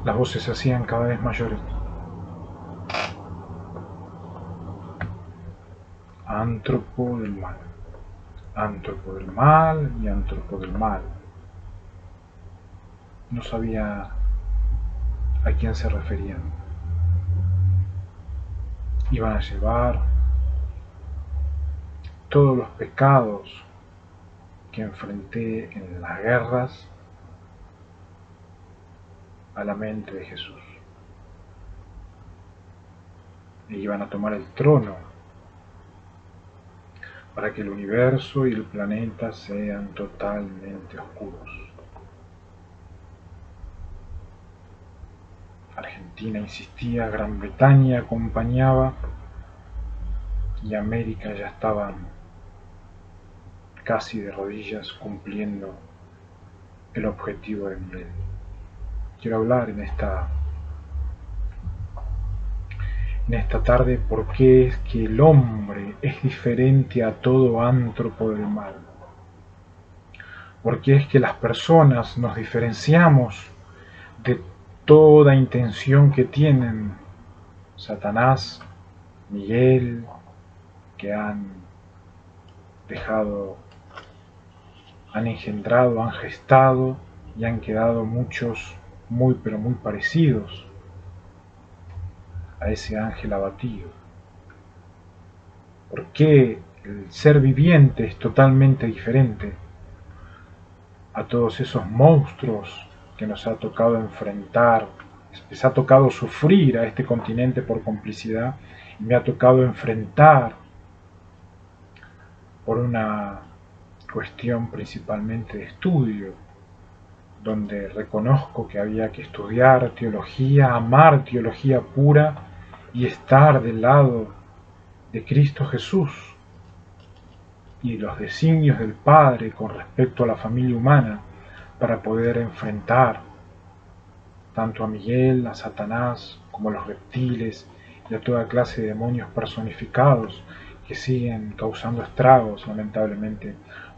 Las voces se hacían cada vez mayores. Antropo del mal. Antropo del mal y antropo del mal. No sabía a quién se referían. Iban a llevar todos los pecados que enfrenté en las guerras a la mente de Jesús. E iban a tomar el trono para que el universo y el planeta sean totalmente oscuros. Argentina insistía, Gran Bretaña acompañaba y América ya estaban casi de rodillas cumpliendo el objetivo de Miguel. Quiero hablar en esta tarde por qué es que el hombre es diferente a todo antropo del mal. Por qué es que las personas nos diferenciamos de toda intención que tienen Satanás, Miguel, que han dejado, han engendrado, han gestado y han quedado muchos muy pero muy parecidos a ese ángel abatido. ¿Por qué el ser viviente es totalmente diferente a todos esos monstruos que nos ha tocado enfrentar? Les ha tocado sufrir a este continente por complicidad y me ha tocado enfrentar por una cuestión principalmente de estudio, donde reconozco que había que estudiar teología, amar teología pura y estar del lado de Cristo Jesús y los designios del Padre con respecto a la familia humana para poder enfrentar tanto a Miguel, a Satanás, como a los reptiles y a toda clase de demonios personificados que siguen causando estragos, lamentablemente,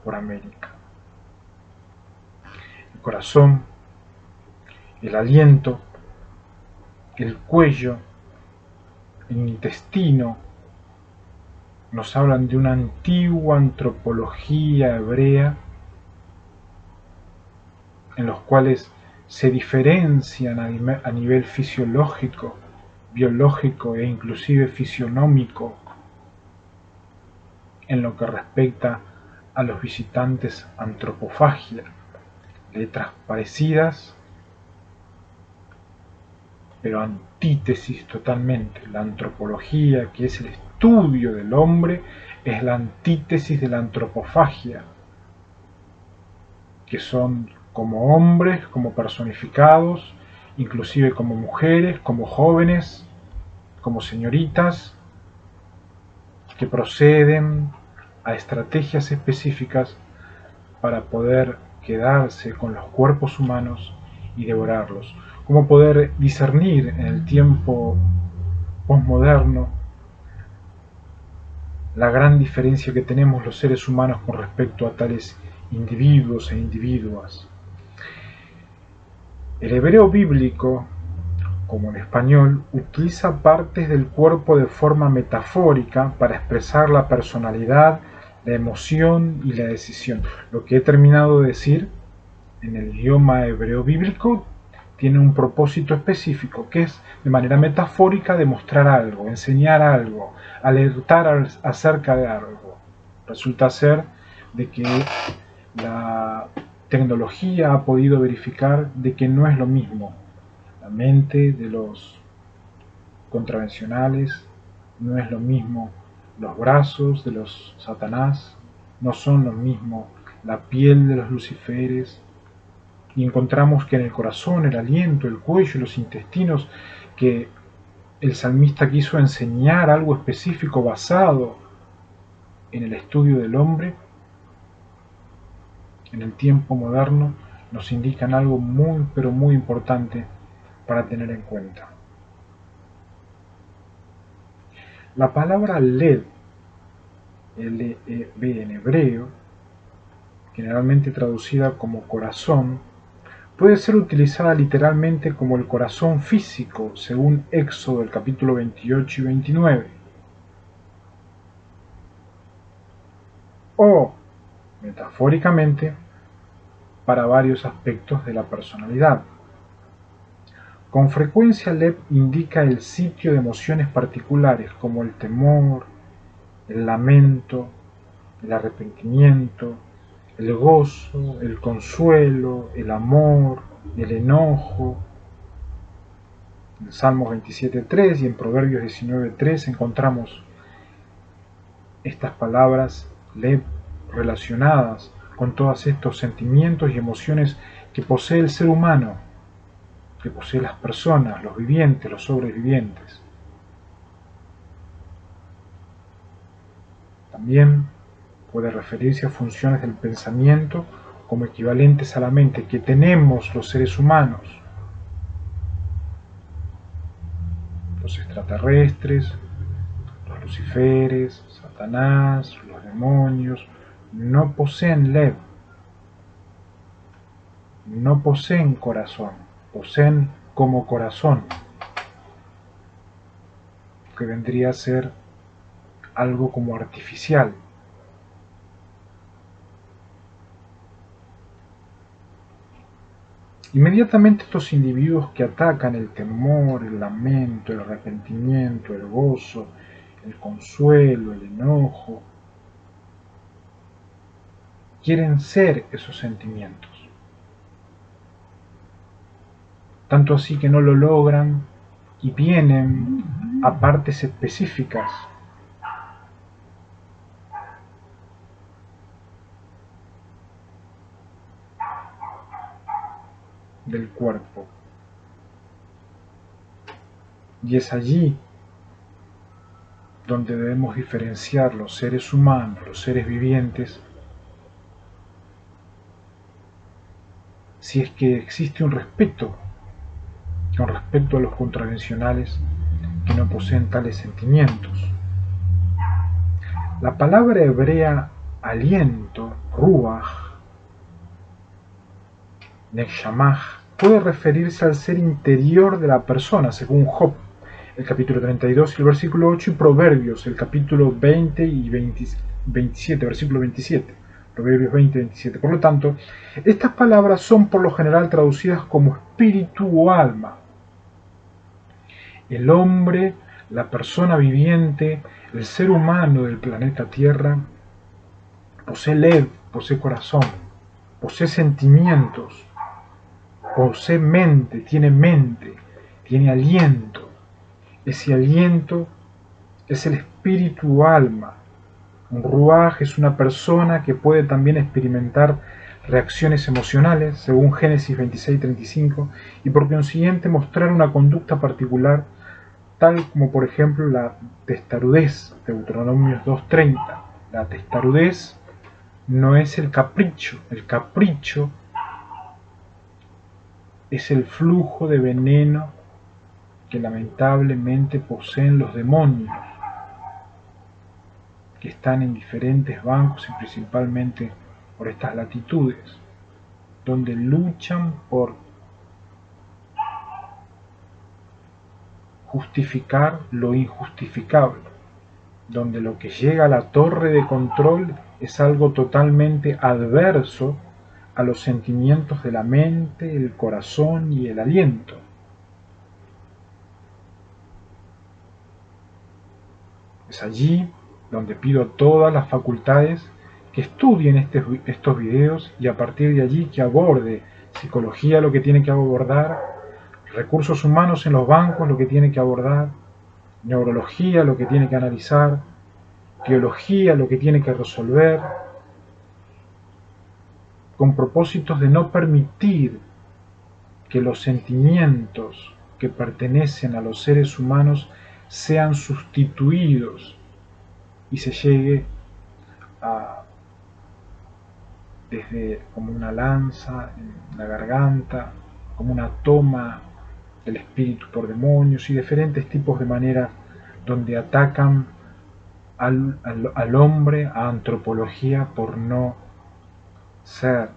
por América. El corazón, el aliento, el cuello, el intestino, nos hablan de una antigua antropología hebrea en los cuales se diferencian a nivel fisiológico, biológico e inclusive fisionómico en lo que respecta a los visitantes antropofagia, letras parecidas, pero antítesis totalmente. La antropología, que es el estudio del hombre, es la antítesis de la antropofagia, que son como hombres, como personificados, inclusive como mujeres, como jóvenes, como señoritas, que proceden a estrategias específicas para poder quedarse con los cuerpos humanos y devorarlos. Cómo poder discernir en el tiempo posmoderno la gran diferencia que tenemos los seres humanos con respecto a tales individuos e individuas. El hebreo bíblico, como el español, utiliza partes del cuerpo de forma metafórica para expresar la personalidad, la emoción y la decisión. Lo que he terminado de decir en el idioma hebreo bíblico tiene un propósito específico, que es de manera metafórica demostrar algo, enseñar algo, alertar acerca de algo. Resulta ser de que la tecnología ha podido verificar de que no es lo mismo la mente de los contravencionales, no es lo mismo los brazos de los Satanás, no son lo mismo la piel de los luciferes, y encontramos que en el corazón, el aliento, el cuello y los intestinos, que el salmista quiso enseñar algo específico basado en el estudio del hombre, en el tiempo moderno, nos indican algo muy pero muy importante para tener en cuenta. La palabra led, L-E-B en hebreo, generalmente traducida como corazón, puede ser utilizada literalmente como el corazón físico, según Éxodo el capítulo 28 y 29, o, metafóricamente, para varios aspectos de la personalidad. Con frecuencia Lev indica el sitio de emociones particulares como el temor, el lamento, el arrepentimiento, el gozo, el consuelo, el amor, el enojo. En Salmos 27.3 y en Proverbios 19.3 encontramos estas palabras Lev relacionadas con todos estos sentimientos y emociones que posee el ser humano, que posee las personas, los vivientes, los sobrevivientes. También puede referirse a funciones del pensamiento como equivalentes a la mente que tenemos los seres humanos. Los extraterrestres, los luciferes, Satanás, los demonios, no poseen Lev, no poseen corazón, poseen como corazón, que vendría a ser algo como artificial. Inmediatamente estos individuos que atacan el temor, el lamento, el arrepentimiento, el gozo, el consuelo, el enojo, quieren ser esos sentimientos. Tanto así que no lo logran y vienen a partes específicas del cuerpo. Y es allí donde debemos diferenciar los seres humanos, los seres vivientes, si es que existe un respeto con respecto a los contravencionales que no poseen tales sentimientos. La palabra hebrea aliento, ruach, neshamah, puede referirse al ser interior de la persona, según Job, el capítulo 32 y el versículo 8, y Proverbios, el capítulo 20 y 27, versículo 27. Proverbios 20 y 27. Por lo tanto, estas palabras son por lo general traducidas como espíritu o alma. El hombre, la persona viviente, el ser humano del planeta Tierra, posee Lev, posee corazón, posee sentimientos, posee mente, tiene aliento. Ese aliento es el espíritu o alma. Un ruaj es una persona que puede también experimentar reacciones emocionales, según Génesis 26:35, y por consiguiente mostrar una conducta particular, tal como por ejemplo la testarudez, Deuteronomios 2:30. La testarudez no es el capricho es el flujo de veneno que lamentablemente poseen los demonios, que están en diferentes bancos y principalmente por estas latitudes, donde luchan por justificar lo injustificable, donde lo que llega a la torre de control es algo totalmente adverso a los sentimientos de la mente, el corazón y el aliento. Es allí donde pido a todas las facultades que estudien estos videos y a partir de allí que aborde psicología lo que tiene que abordar, recursos humanos en los bancos lo que tiene que abordar, neurología lo que tiene que analizar, biología lo que tiene que resolver, con propósitos de no permitir que los sentimientos que pertenecen a los seres humanos sean sustituidos y se llegue a, desde como una lanza en la garganta, como una toma del espíritu por demonios y diferentes tipos de maneras donde atacan al hombre, a antropología por no ser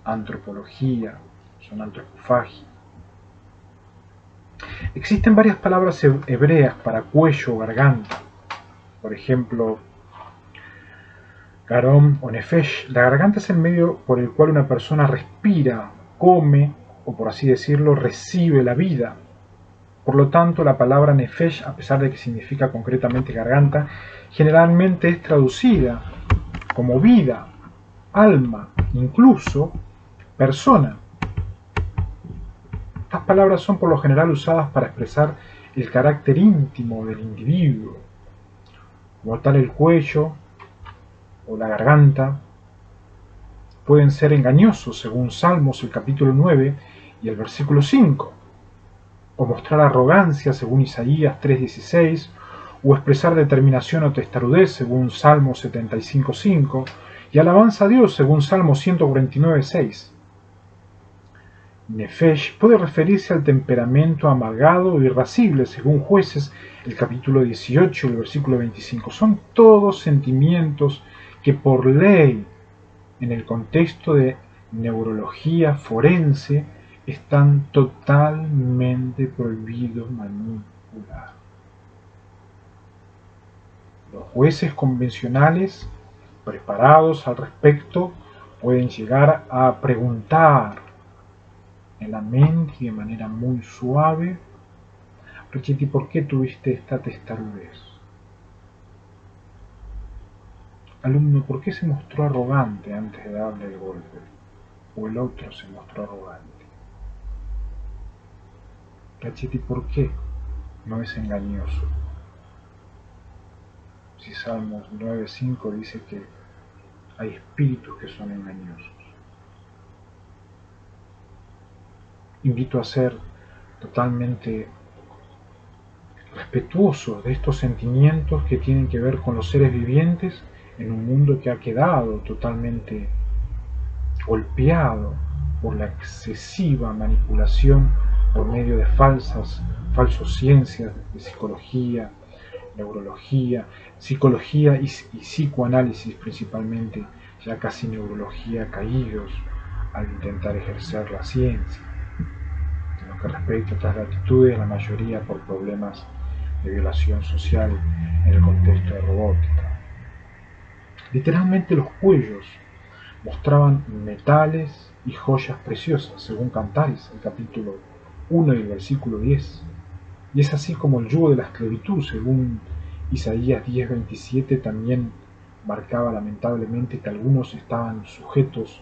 antropología, son antropofagia. Existen varias palabras hebreas para cuello o garganta. Por ejemplo, garón o nefesh. La garganta es el medio por el cual una persona respira, come o, por así decirlo, recibe la vida. Por lo tanto, la palabra nefesh, a pesar de que significa concretamente garganta, generalmente es traducida como vida, alma, incluso persona. Estas palabras son por lo general usadas para expresar el carácter íntimo del individuo. Como tal, el cuello o la garganta pueden ser engañosos según Salmos el capítulo 9 y el versículo 5, o mostrar arrogancia según Isaías 3:16, o expresar determinación o testarudez según Salmos 75:5, y alabanza a Dios según Salmos 149:6. Nefesh puede referirse al temperamento amargado o irascible, según Jueces, el capítulo 18, el versículo 25. Son todos sentimientos que por ley, en el contexto de neurología forense, están totalmente prohibidos manipular. Los jueces convencionales, preparados al respecto, pueden llegar a preguntar en la mente y de manera muy suave: Richetti, ¿por qué tuviste esta testarudez? Alumno, ¿por qué se mostró arrogante antes de darle el golpe? O el otro se mostró arrogante. Richetti, ¿por qué no es engañoso? Si Salmos 9:5 dice que hay espíritus que son engañosos. Invito a ser totalmente respetuosos de estos sentimientos que tienen que ver con los seres vivientes en un mundo que ha quedado totalmente golpeado por la excesiva manipulación por medio de falsas ciencias de psicología, neurología, psicología y psicoanálisis principalmente, ya casi neurología caídos al intentar ejercer la ciencia. En lo que respecta a estas latitudes, la mayoría por problemas de violación social en el contexto de robótica. Literalmente los cuellos mostraban metales y joyas preciosas, según Cantares, el capítulo 1 y el versículo 10. Y es así como el yugo de la esclavitud, según Isaías 10:27, también marcaba lamentablemente que algunos estaban sujetos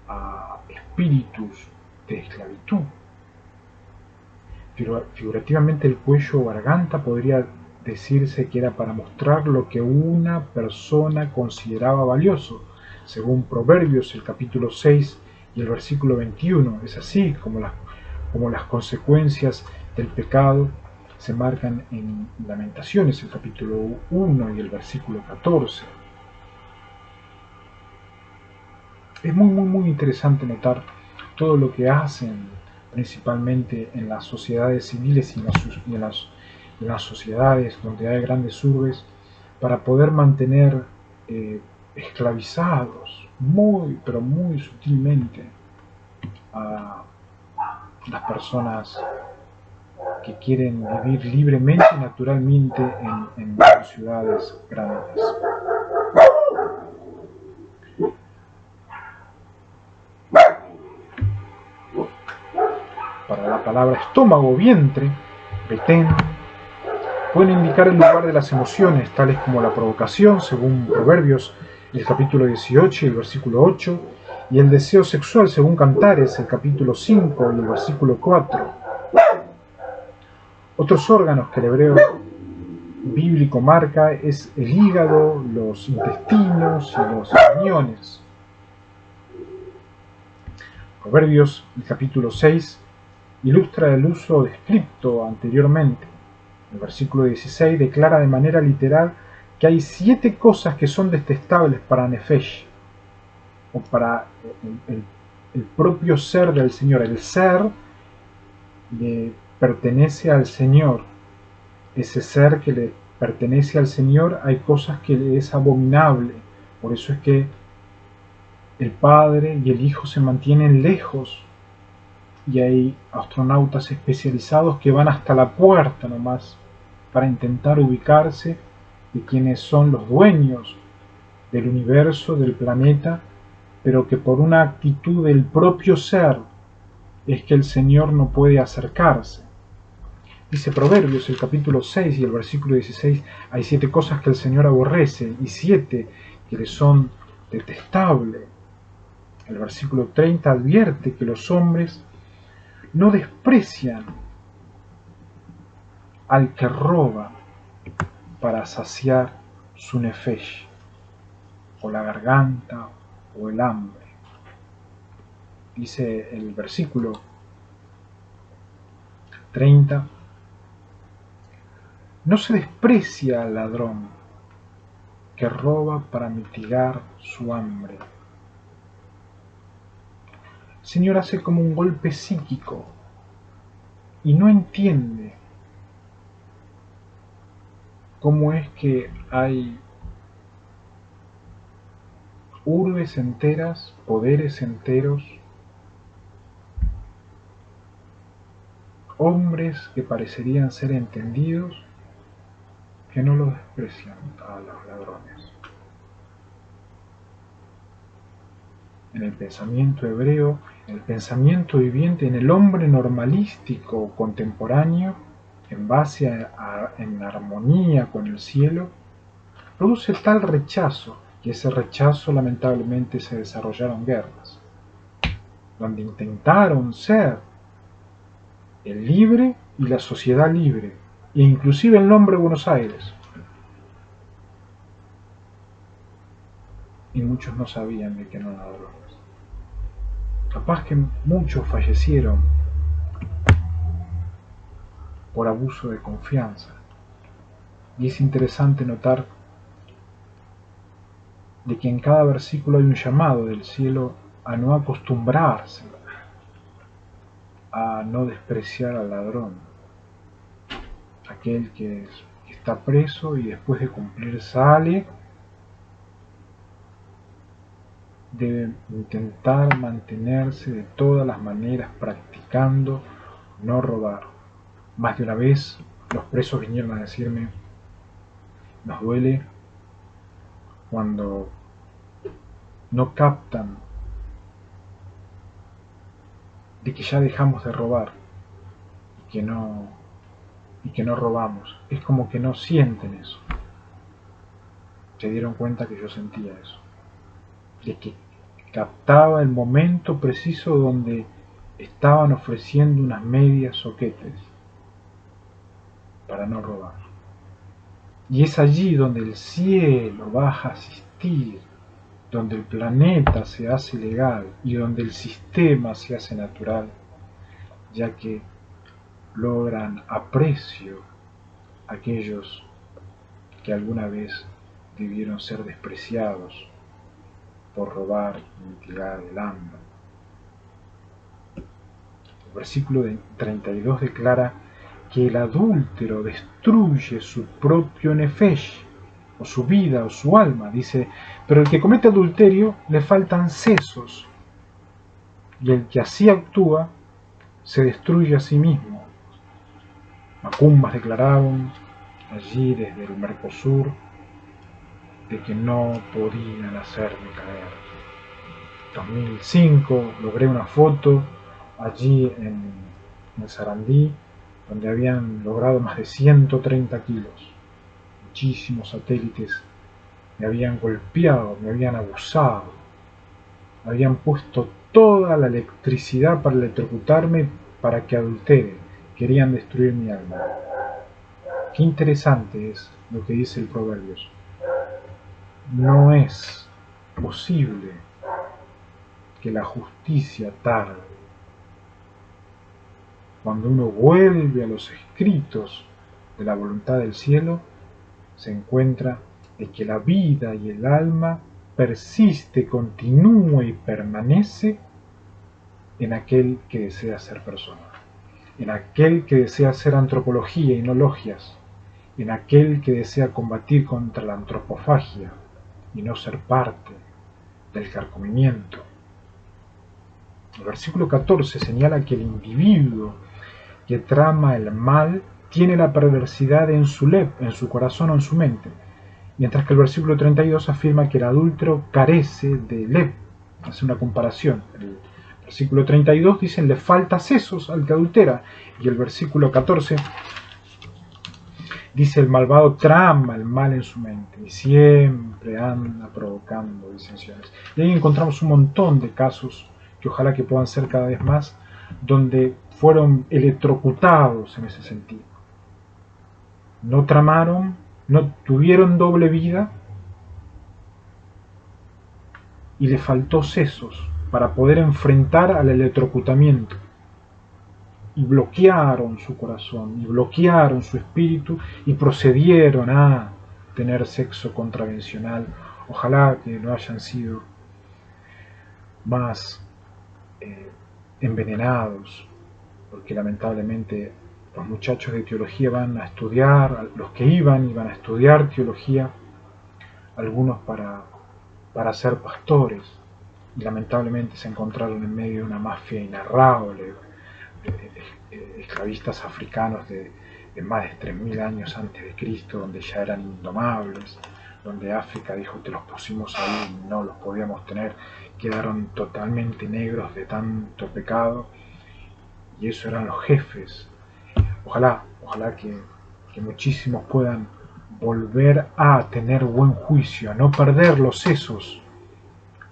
a espíritus de esclavitud. Figurativamente, el cuello o garganta podría decirse que era para mostrar lo que una persona consideraba valioso, según Proverbios el capítulo 6 y el versículo 21. Es así como las consecuencias del pecado se marcan en Lamentaciones el capítulo 1 y el versículo 14. Es muy interesante notar todo lo que hacen principalmente en las sociedades civiles y en las sociedades donde hay grandes urbes, para poder mantener esclavizados pero muy sutilmente a las personas que quieren vivir libremente y naturalmente en ciudades grandes. Para la palabra estómago, vientre, betén, pueden indicar el lugar de las emociones, tales como la provocación, según Proverbios, el capítulo 18 y el versículo 8, y el deseo sexual, según Cantares, el capítulo 5 y el versículo 4. Otros órganos que el hebreo bíblico marca es el hígado, los intestinos y los riñones. Proverbios, el capítulo 6, ilustra el uso descrito anteriormente. El versículo 16 declara de manera literal que hay 7 cosas que son detestables para Nefesh, o para el propio ser del Señor. El ser le pertenece al Señor. Ese ser que le pertenece al Señor, hay cosas que le es abominable. Por eso es que el Padre y el Hijo se mantienen lejos y hay astronautas especializados que van hasta la puerta nomás para intentar ubicarse de quiénes son los dueños del universo, del planeta, pero que por una actitud del propio ser es que el Señor no puede acercarse. Dice Proverbios, el capítulo 6 y el versículo 16, hay 7 cosas que el Señor aborrece y 7 que le son detestables. El versículo 30 advierte que los hombres no desprecian al que roba para saciar su nefesh, o la garganta, o el hambre. Dice el versículo 30, no se desprecia al ladrón que roba para mitigar su hambre. El Señor hace como un golpe psíquico y no entiende cómo es que hay urbes enteras, poderes enteros, hombres que parecerían ser entendidos, que no los desprecian a los ladrones. En el pensamiento hebreo, en el pensamiento viviente, en el hombre normalístico contemporáneo, en base en armonía con el cielo, produce tal rechazo, y ese rechazo lamentablemente se desarrollaron guerras, donde intentaron ser el libre y la sociedad libre, e inclusive el nombre Buenos Aires. Y muchos no sabían de qué eran ladrones. Capaz que muchos fallecieron por abuso de confianza. Y es interesante notar de que en cada versículo hay un llamado del cielo a no acostumbrarse, a no despreciar al ladrón, aquel que está preso y después de cumplir sale, debe intentar mantenerse de todas las maneras practicando no robar. Más de una vez los presos vinieron a decirme, nos duele cuando no captan de que ya dejamos de robar y que no robamos. Es como que no sienten eso. Se dieron cuenta que yo sentía eso, de que captaba el momento preciso donde estaban ofreciendo unas medias soquetes para no robar. Y es allí donde el cielo baja a asistir, donde el planeta se hace legal y donde el sistema se hace natural, ya que logran aprecio a aquellos que alguna vez debieron ser despreciados por robar y mitigar el hambre. El versículo 32 declara que el adúltero destruye su propio nefesh, o su vida, o su alma. Dice, pero el que comete adulterio le faltan sesos, y el que así actúa se destruye a sí mismo. Macumbas declararon allí desde el Mercosur de que no podían hacerme caer. En 2005 logré una foto allí en Sarandí, donde habían logrado más de 130 kilos. Muchísimos satélites me habían golpeado, me habían abusado, habían puesto toda la electricidad para electrocutarme para que adultere, querían destruir mi alma. Qué interesante es lo que dice el Proverbios. No es posible que la justicia tarde. Cuando uno vuelve a los escritos de la voluntad del cielo, se encuentra de que la vida y el alma persiste, continúa y permanece en aquel que desea ser persona, en aquel que desea ser antropología y no logias, en aquel que desea combatir contra la antropofagia y no ser parte del carcomimiento. El versículo 14 señala que el individuo que trama el mal tiene la perversidad en su corazón o en su mente, mientras que el versículo 32 afirma que el adúltero carece de leb. Hace una comparación. El versículo 32 dice le falta sesos al que adultera, y el versículo 14 dice el malvado trama el mal en su mente y siempre anda provocando disensiones. Y ahí encontramos un montón de casos que ojalá que puedan ser cada vez más, donde fueron electrocutados en ese sentido. No tramaron, no tuvieron doble vida y le faltó sesos para poder enfrentar al electrocutamiento. Y bloquearon su corazón, y bloquearon su espíritu, y procedieron a tener sexo contravencional. Ojalá que no hayan sido más envenenados, porque lamentablemente los muchachos de teología van a estudiar, los que iban a estudiar teología, algunos para ser pastores, y lamentablemente se encontraron en medio de una mafia inarrable, esclavistas africanos de más de 3000 años antes de Cristo, donde ya eran indomables, donde África dijo te los pusimos ahí y no los podíamos tener, quedaron totalmente negros de tanto pecado, y eso eran los jefes. Ojalá que muchísimos puedan volver a tener buen juicio, a no perder los sesos,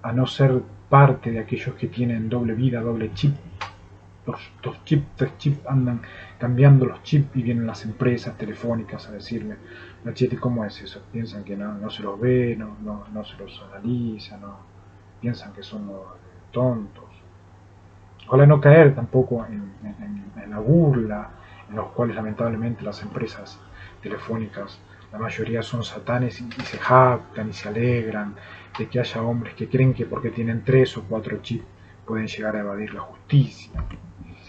a no ser parte de aquellos que tienen doble vida, doble chip. Dos chips, tres chips, andan cambiando los chips y vienen las empresas telefónicas a decirle, Machete, ¿cómo es eso? Piensan que no se los ve, no se los analiza, piensan que son tontos. Ojalá no caer tampoco en la burla, en los cuales lamentablemente las empresas telefónicas, la mayoría son satanes y se jactan y se alegran de que haya hombres que creen que porque tienen 3 o 4 chips pueden llegar a evadir la justicia.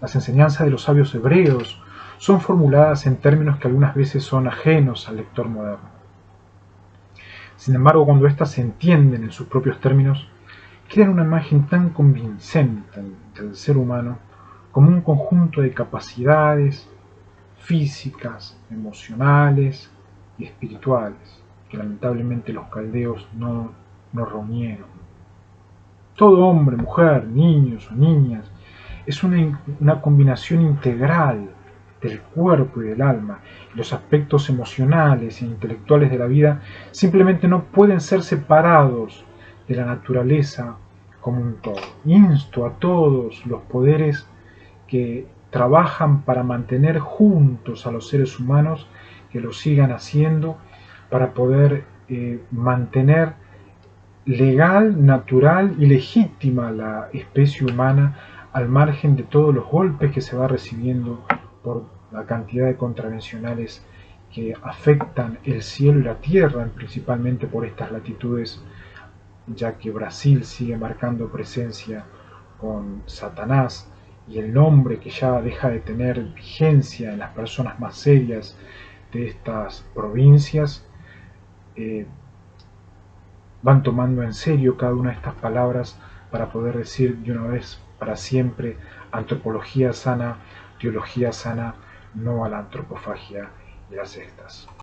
Las enseñanzas de los sabios hebreos son formuladas en términos que algunas veces son ajenos al lector moderno. Sin embargo, cuando éstas se entienden en sus propios términos, crean una imagen tan convincente del ser humano como un conjunto de capacidades físicas, emocionales y espirituales que lamentablemente los caldeos no reunieron. Todo hombre, mujer, niños o niñas es una combinación integral del cuerpo y del alma. Los aspectos emocionales e intelectuales de la vida simplemente no pueden ser separados de la naturaleza como un todo. Insto a todos los poderes que trabajan para mantener juntos a los seres humanos, que lo sigan haciendo para poder mantener legal, natural y legítima la especie humana al margen de todos los golpes que se va recibiendo por la cantidad de contravencionales que afectan el cielo y la tierra, principalmente por estas latitudes, ya que Brasil sigue marcando presencia con Satanás, y el nombre que ya deja de tener vigencia en las personas más serias de estas provincias, van tomando en serio cada una de estas palabras para poder decir de una vez para siempre antropología sana, teología sana, no a la antropofagia y las sectas.